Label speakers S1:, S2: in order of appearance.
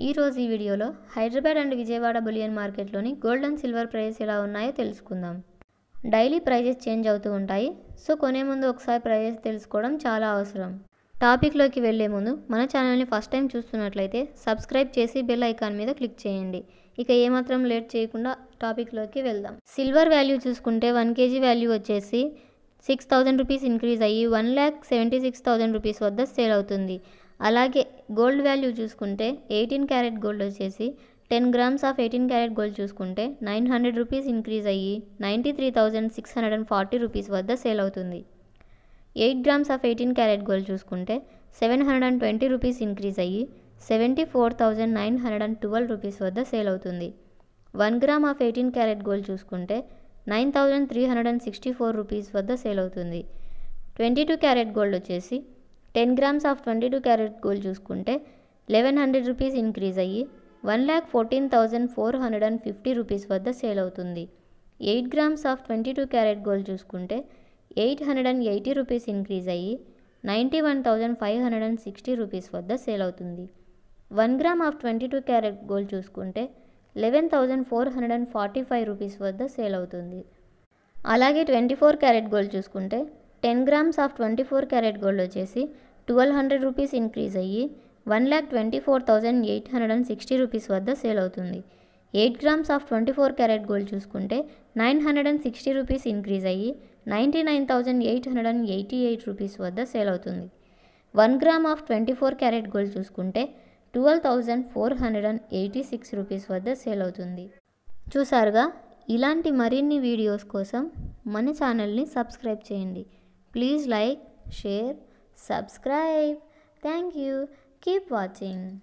S1: ఈ రోజు ఈ వీడియోలో హైదరాబాద్ అండ్ విజయవాడ బులియన్ మార్కెట్లోని గోల్డ్ అండ్ సిల్వర్ ప్రైస్ ఎలా ఉన్నాయో తెలుసుకుందాం. డైలీ ప్రైజెస్ చేంజ్ అవుతూ ఉంటాయి. సో కొనే ముందు ఒకసారి ప్రైజెస్ తెలుసుకోవడం చాలా అవసరం. టాపిక్లోకి వెళ్లే ముందు మన ఛానల్ని ఫస్ట్ టైం చూస్తున్నట్లయితే సబ్స్క్రైబ్ చేసి బెల్ ఐకాన్ మీద క్లిక్ చేయండి. ఇక ఏమాత్రం లేట్ చేయకుండా టాపిక్లోకి వెళ్దాం. సిల్వర్ వాల్యూ చూసుకుంటే 1 kg వాల్యూ వచ్చేసి 6,000 రూపీస్ ఇంక్రీజ్ అయ్యి 1,76,000 రూపీస్ వద్ద సేల్ అవుతుంది. అలాగే గోల్డ్ వాల్యూ చూసుకుంటే 18 క్యారెట్ గోల్డ్ వచ్చేసి 10 గ్రామ్స్ ఆఫ్ 18 క్యారెట్ గోల్డ్ చూసుకుంటే 900 రూపీస్ ఇంక్రీజ్ అయ్యి 93,640 రూపీస్ వద్ద సేల్ అవుతుంది. 8 గ్రామ్స్ ఆఫ్ 18 క్యారెట్ గోల్డ్ చూసుకుంటే 720 రూపీస్ ఇంక్రీజ్ అయ్యి 74,912 రూపీస్ వద్ద సేల్ అవుతుంది. 1 గ్రామ్ ఆఫ్ 18 క్యారెట్ గోల్డ్ చూసుకుంటే 9,364 రూపీస్ వద్ద సేల్ అవుతుంది. 22 క్యారెట్ గోల్డ్ వచ్చేసి 10 గ్రామ్స్ ఆఫ్ 22 క్యారెట్ గోల్డ్ చూసుకుంటే 1,100 రూపీస్ ఇంక్రీజ్ అయ్యి 1,14,450 రూపీస్ వద్ద సేల్ అవుతుంది. 8 గ్రామ్స్ ఆఫ్ 22 క్యారెట్ గోల్డ్ చూసుకుంటే 880 రూపీస్ ఇంక్రీజ్ అయ్యి 91,560 రూపీస్ వద్ద సేల్ అవుతుంది. 1 గ్రామ్ ఆఫ్ 22 క్యారెట్ గోల్డ్ చూసుకుంటే 11,445 రూపీస్ వద్ద సేల్ అవుతుంది. అలాగే 24 క్యారెట్ గోల్డ్ చూసుకుంటే 10 గ్రామ్స్ ఆఫ్ 24 క్యారెట్ గోల్డ్ వచ్చేసి 1,200 రూపీస్ ఇంక్రీజ్ అయ్యి 1,24,860 రూపీస్ వద్ద సేల్ అవుతుంది. 8 గ్రామ్స్ ఆఫ్ 24 క్యారెట్ గోల్డ్ చూసుకుంటే 960 రూపీస్ ఇంక్రీజ్ అయ్యి 99,888 రూపీస్ వద్ద సేల్ అవుతుంది. 1 గ్రామ్ ఆఫ్ 24 క్యారెట్ గోల్డ్ చూసుకుంటే 12,486 రూపీస్ వద్ద సేల్ అవుతుంది. చూసారుగా, ఇలాంటి మరిన్ని వీడియోస్ కోసం మన ఛానల్ని సబ్స్క్రైబ్ చేయండి. Please like, share, subscribe. Thank you. Keep watching.